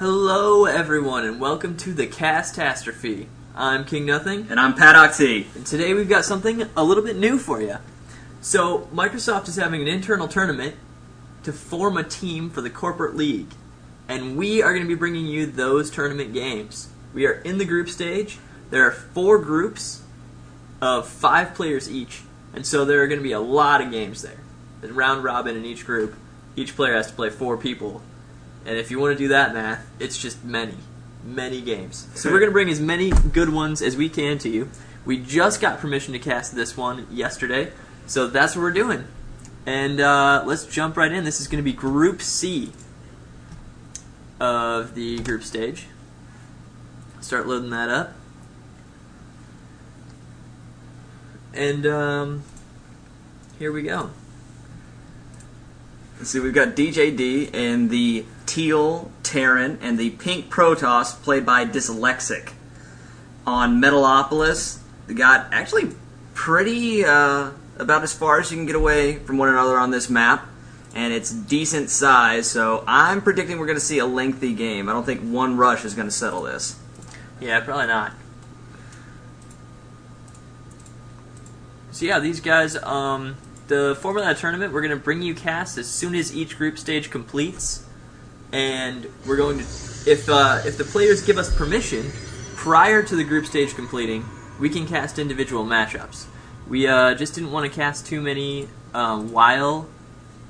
Hello everyone and welcome to the Castastrophe. I'm King Nothing. And I'm Paddock. And today we've got something a little bit new for you. So Microsoft is having an internal tournament to form a team for the corporate league. And we are going to be bringing you those tournament games. We are in the group stage. There are 4 groups of 5 players each. And so there are going to be a lot of games there. There's round robin in each group. Each player has to play 4 people. And if you want to do that math, it's just many games. So we're going to bring as many good ones as we can to you. We just got permission to cast this one yesterday, so that's what we're doing. And let's jump right in. This is going to be Group C of the group stage. Start loading that up. And here we go. Let's see, we've got DJD and the teal Terran and the pink Protoss played by Dislyxec. On Metalopolis, they got actually pretty about as far as you can get away from one another on this map, and it's decent size, so I'm predicting we're going to see a lengthy game. I don't think one rush is going to settle this. Yeah, probably not. So yeah, these guys, the format of the tournament, we're going to bring you casts as soon as each group stage completes, and we're going to, if the players give us permission, prior to the group stage completing, we can cast individual matchups. We just didn't want to cast too many while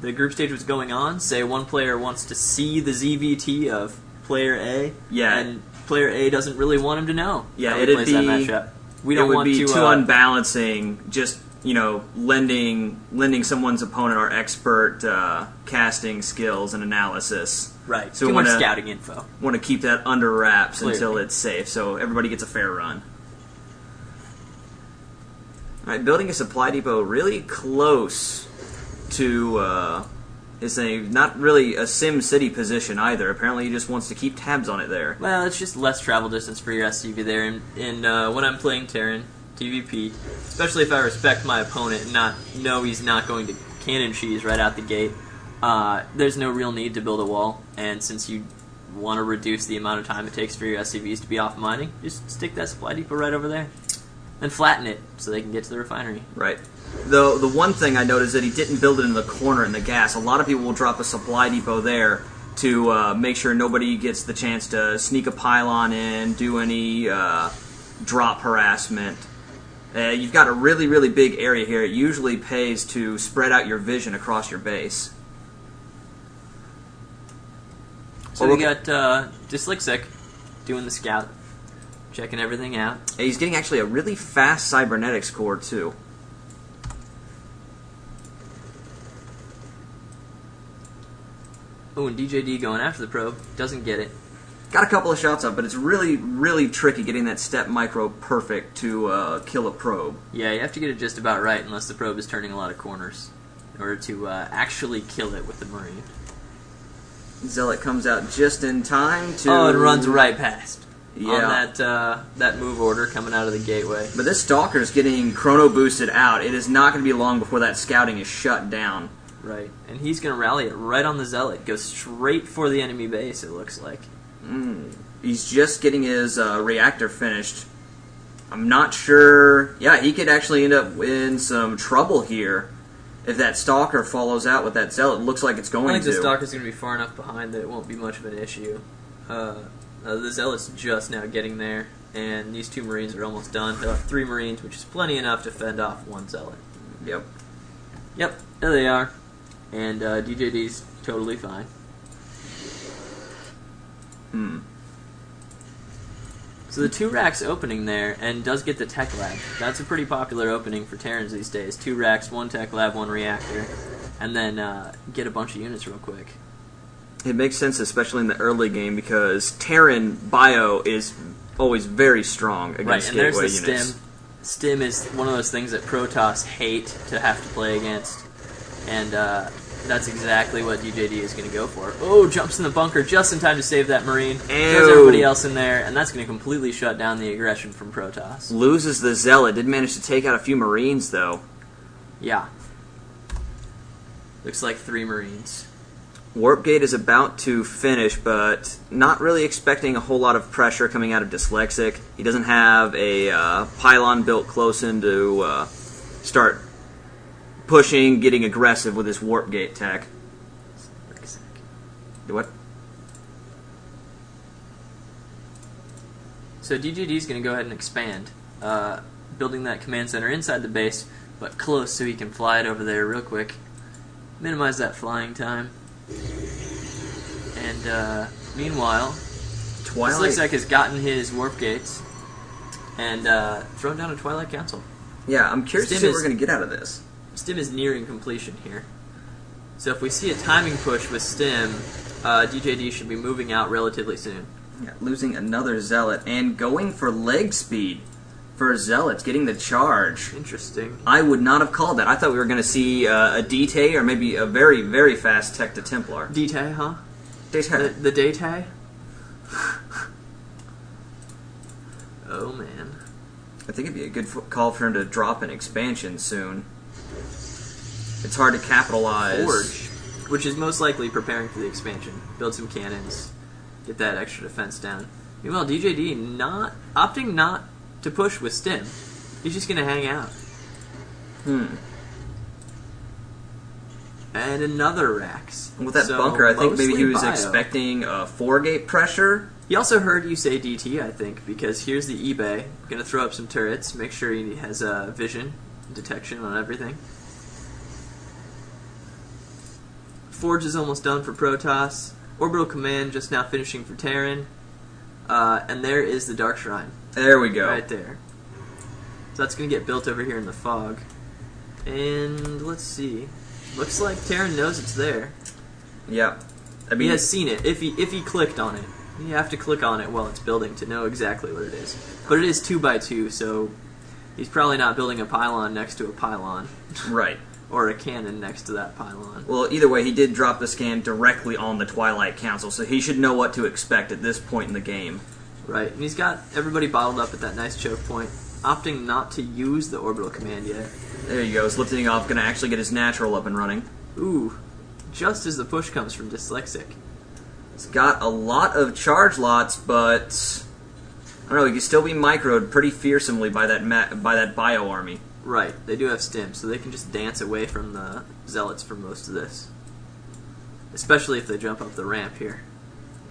the group stage was going on. Say one player wants to see the ZVT of player A, and player A doesn't really want him to know how he plays that matchup. We don't want to, too unbalancing, just lending someone's opponent our expert casting skills and analysis. Right. So too much scouting info. Want to keep that under wraps until it's safe, so everybody gets a fair run. All right, building a supply depot really close to not really a Sim City position either. Apparently, he just wants to keep tabs on it there. Well, it's just less travel distance for your SCV there, and when I'm playing Terran TVP, especially if I respect my opponent and know he's not going to cannon cheese right out the gate, there's no real need to build a wall, and since you want to reduce the amount of time it takes for your SCVs to be off mining, just stick that supply depot right over there and flatten it so they can get to the refinery. Right. Though the one thing I noticed is that he didn't build it in the corner in the gas. A lot of people will drop a supply depot there to make sure nobody gets the chance to sneak a pylon in, do any drop harassment. You've got a really big area here. It usually pays to spread out your vision across your base. So we got Dislyxec doing the scout, checking everything out. He's getting actually a really fast cybernetics core too. Oh, and DJD going after the probe, doesn't get it. Got a couple of shots up, but it's really tricky getting that step micro perfect to kill a probe. Yeah, you have to get it just about right unless the probe is turning a lot of corners in order to actually kill it with the Marine. Zealot comes out just in time to... Oh, it runs right past. Yeah. On that move order coming out of the gateway. But this Stalker's getting chrono boosted out. It is not going to be long before that scouting is shut down. Right, and he's going to rally it right on the Zealot. Go straight for the enemy base, it looks like. He's just getting his reactor finished. I'm not sure... Yeah, he could actually end up in some trouble here if that Stalker follows out with that Zealot. It looks like it's going to. I think the Stalker's going to be far enough behind that it won't be much of an issue. The Zealot's just now getting there, and these 2 Marines are almost done. They'll have 3 Marines, which is plenty enough to fend off 1 Zealot. Yep, there they are. And DJD's totally fine. So the 2 racks opening there, and does get the tech lab. That's a pretty popular opening for Terrans these days. 2 racks, 1 tech lab, 1 reactor, and then get a bunch of units real quick. It makes sense, especially in the early game, because Terran bio is always very strong against gateway units. Right, and there's the stim. Stim is one of those things that Protoss hate to have to play against, and that's exactly what DJD is going to go for. Oh, jumps in the bunker just in time to save that Marine. Throws everybody else in there, and that's going to completely shut down the aggression from Protoss. Loses the Zealot. Did manage to take out a few Marines, though. Yeah. Looks like 3 Marines. Warp Gate is about to finish, but not really expecting a whole lot of pressure coming out of Dislyxec. He doesn't have a pylon built close in to start pushing, getting aggressive with his Warp Gate tech. What? So DJD is going to go ahead and expand, building that command center inside the base, but close so he can fly it over there real quick. Minimize that flying time. And meanwhile, dislyxec has gotten his warp gates and thrown down a Twilight Council. Yeah, I'm curious to see what we're going to get out of this. Stim is nearing completion here. So if we see a timing push with Stim, DJD should be moving out relatively soon. Yeah, losing another Zealot and going for leg speed for Zealots, getting the charge. Interesting. I would not have called that. I thought we were going to see a DT or maybe a very, very fast tech to Templar. DT, huh? DT. The DT? Oh, man. I think it'd be a good call for him to drop an expansion soon. It's hard to capitalize. Forge, which is most likely preparing for the expansion. Build some cannons. Get that extra defense down. Meanwhile, DJD opting not to push with Stim. He's just going to hang out. And another Rax. And with that bunker, I think maybe he was expecting a 4-gate pressure. He also heard you say DT, I think, because here's the eBay. Going to throw up some turrets, make sure he has vision, detection on everything. Forge is almost done for Protoss. Orbital Command just now finishing for Terran. And there is the Dark Shrine. There we go. Right there. So that's going to get built over here in the fog. And let's see. Looks like Terran knows it's there. Yeah. I mean, he has seen it. If he clicked on it. You have to click on it while it's building to know exactly what it is. But it is 2x2, so he's probably not building a pylon next to a pylon. Right. Or a cannon next to that pylon. Well, either way, he did drop the scan directly on the Twilight Council, so he should know what to expect at this point in the game. Right, and he's got everybody bottled up at that nice choke point, opting not to use the orbital command yet. There he goes, lifting off, going to actually get his natural up and running. Ooh, just as the push comes from Dislyxec. He's got a lot of charge lots, but I don't know, he can still be microed pretty fearsomely by that bio army. Right, they do have Stim, so they can just dance away from the Zealots for most of this. Especially if they jump up the ramp here,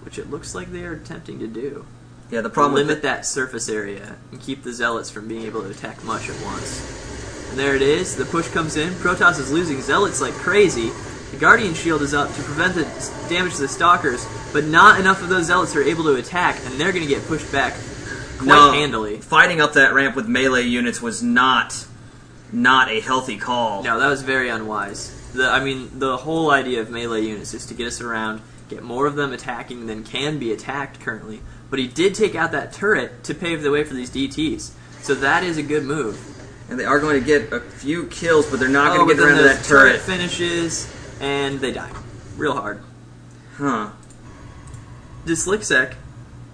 which it looks like they are attempting to do. Yeah, the problem limit that surface area and keep the Zealots from being able to attack much at once. And there it is, the push comes in, Protoss is losing Zealots like crazy. The Guardian Shield is up to prevent the damage to the Stalkers, but not enough of those Zealots are able to attack, and they're going to get pushed back quite handily. Fighting up that ramp with melee units was not a healthy call. No, that was very unwise. The whole idea of melee units is to get us around, get more of them attacking than can be attacked currently. But he did take out that turret to pave the way for these DTs. So that is a good move. And they are going to get a few kills, but they're not going to get around to that turret. Finishes, and they die. Real hard. Huh. Dislyxec,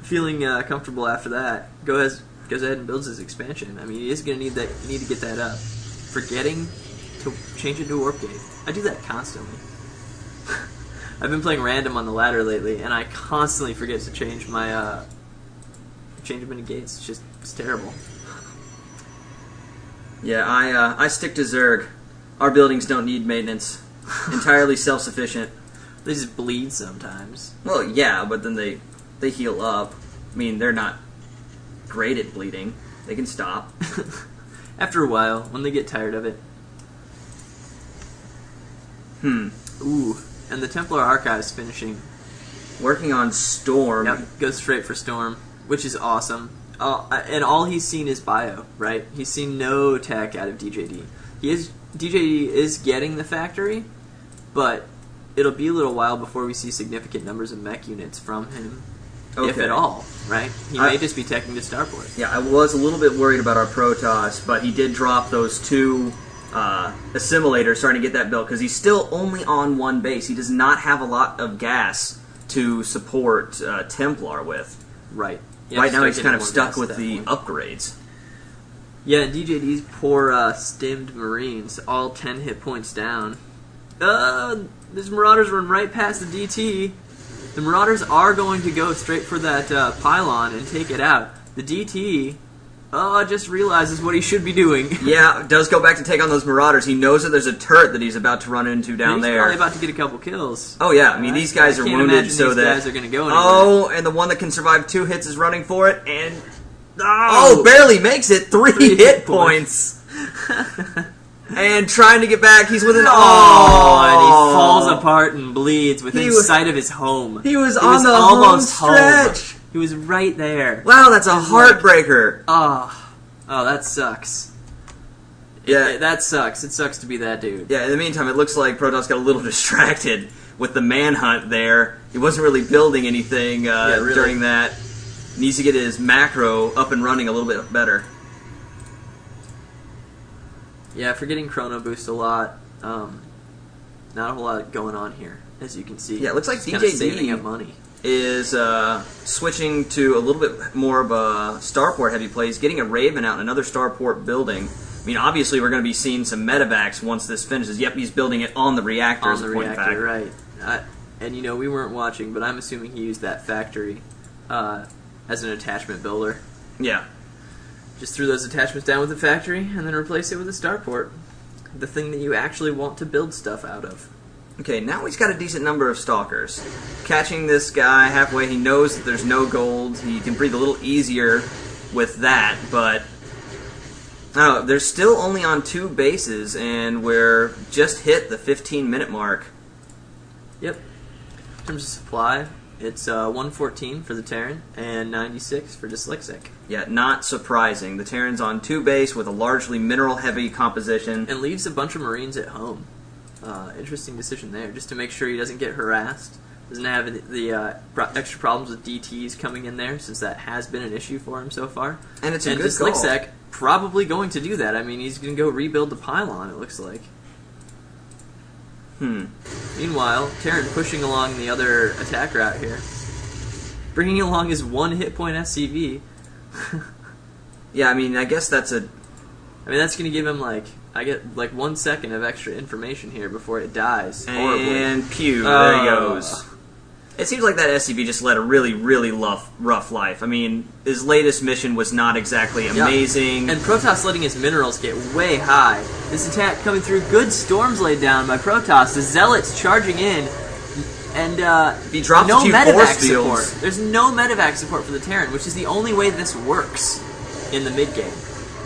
feeling comfortable after that, goes ahead and builds his expansion. I mean, he is going to need to get that up. Forgetting to change it to a warp gate. I do that constantly. I've been playing random on the ladder lately, and I constantly forget to change my change them into gates. It's terrible. Yeah, I stick to Zerg. Our buildings don't need maintenance. Entirely self-sufficient. They just bleed sometimes. Well, yeah, but then they heal up. I mean, they're not great at bleeding. They can stop. After a while, when they get tired of it. Ooh, and the Templar Archives finishing. Working on Storm. Yep, goes straight for Storm, which is awesome. And all he's seen is bio, right? He's seen no tech out of DJD. DJD is getting the factory, but it'll be a little while before we see significant numbers of mech units from him. Okay. If at all, right? He may just be teching to Starport. Yeah, I was a little bit worried about our Protoss, but he did drop those two assimilators starting to get that built, because he's still only on one base. He does not have a lot of gas to support Templar with. Right. Right now he's kind of stuck with the upgrades. Yeah, and DJD's poor stimmed Marines, all 10 hit points down. These Marauders run right past the DT. The Marauders are going to go straight for that pylon and take it out. The DT just realizes what he should be doing. Yeah, does go back to take on those Marauders. He knows that there's a turret that he's about to run into down there. He's probably about to get a couple kills. Oh yeah, I mean these guys are wounded, so these that guys are going to go anywhere. Oh, and the one that can survive 2 hits is running for it, and barely makes it. 3 hit points. And trying to get back, he's with an and he falls apart and bleeds within sight of his home. He was on the home stretch. He was right there. Wow, that's a heartbreaker. Oh, that sucks. Yeah, that sucks. It sucks to be that dude. Yeah. In the meantime, it looks like Protoss got a little distracted with the manhunt there. He wasn't really building anything during that. Needs to get his macro up and running a little bit better. Yeah, forgetting Chrono Boost a lot. Not a whole lot going on here, as you can see. Yeah, it looks like Just kinda DJD saving up money. is switching to a little bit more of a starport heavy play. He's getting a Raven out in another starport building. I mean, obviously, we're going to be seeing some medevacs once this finishes. Yep, he's building it on the reactor. On the reactor, right. And, we weren't watching, but I'm assuming he used that factory as an attachment builder. Yeah. Just threw those attachments down with the factory, and then replace it with a starport. The thing that you actually want to build stuff out of. Okay, now he's got a decent number of stalkers. Catching this guy halfway, he knows that there's no gold. He can breathe a little easier with that, but I don't know, they're still only on 2 bases, and we're just hit the 15-minute mark. Yep. In terms of supply, it's 114 for the Terran and 96 for dislyxec. Yeah, not surprising. The Terran's on 2 base with a largely mineral-heavy composition. And leaves a bunch of Marines at home. Interesting decision there, just to make sure he doesn't get harassed. Doesn't have the extra problems with DTs coming in there, since that has been an issue for him so far. And it's a good call. dislyxec probably going to do that. I mean, he's going to go rebuild the pylon, it looks like. Meanwhile, Terran pushing along the other attack route here. Bringing along his 1 hit point SCV. Yeah, I mean, I guess that's a... I mean, that's going to give him, I get 1 second of extra information here before it dies. Horribly. And pew, there he goes. It seems like that SCV just led a really, really rough life. I mean, his latest mission was not exactly amazing. And Protoss letting his minerals get way high. This attack coming through, good storms laid down by Protoss. The Zealots charging in, and he drops no a few medevac force support. fields. There's no medevac support for the Terran, which is the only way this works in the mid-game.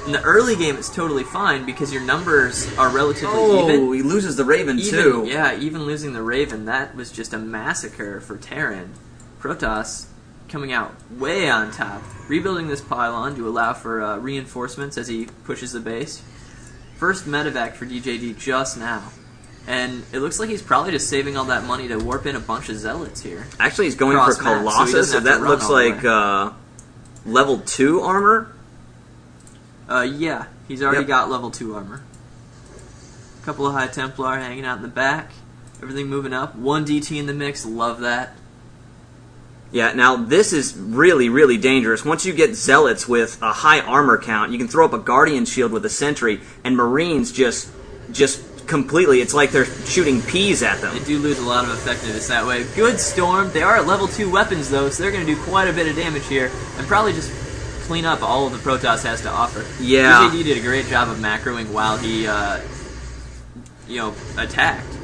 In the early game, it's totally fine because your numbers are relatively even. Oh, he loses the Raven too. Yeah, even losing the Raven, that was just a massacre for Terran. Protoss coming out way on top, rebuilding this pylon to allow for reinforcements as he pushes the base. First medevac for DJD just now. And it looks like he's probably just saving all that money to warp in a bunch of Zealots here. Actually, he's going for Colossus, so that looks like level 2 armor. Yeah, he's already got level 2 armor. A couple of High Templar hanging out in the back. Everything moving up. 1 DT in the mix, love that. Yeah, now this is really, really dangerous. Once you get Zealots with a high armor count, you can throw up a Guardian Shield with a Sentry, and Marines just completely, it's like they're shooting peas at them. They do lose a lot of effectiveness that way. Good Storm. They are at level 2 weapons, though, so they're going to do quite a bit of damage here, and probably just clean up all of the Protoss has to offer. Yeah. DJD did a great job of macroing while he, attacked.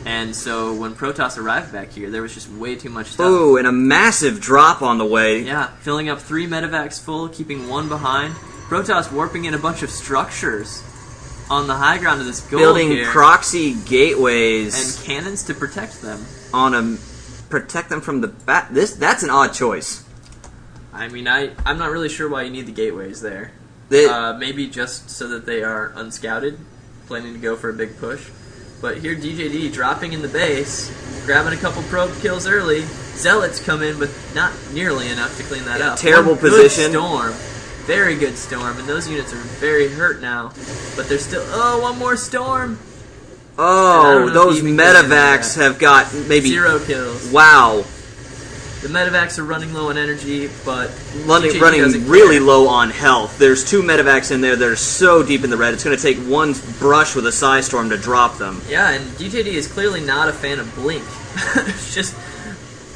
And so when Protoss arrived back here, there was just way too much stuff. Ooh, and a massive drop on the way. Yeah, filling up 3 medevacs full, keeping 1 behind. Protoss warping in a bunch of structures on the high ground of this gold Building here. proxy gateways. And cannons to protect them. Protect them from the back. That's an odd choice. I mean, I'm not really sure why you need the gateways there. Maybe just so that they are unscouted, planning to go for a big push. But here DJD dropping in the base, grabbing a couple probe kills early. Zealots come in, but not nearly enough to clean that up. Terrible position. Good storm. Very good storm, and those units are very hurt now. But there's still... Oh, 1 more storm! Oh, those medevacs have got maybe... 0 kills. Wow. The medevacs are running low on energy, but running doesn't really care. low on health. There's 2 medevacs in there that are so deep in the red, it's going to take one brush with a Psystorm to drop them. Yeah, and DJD is clearly not a fan of Blink. It's just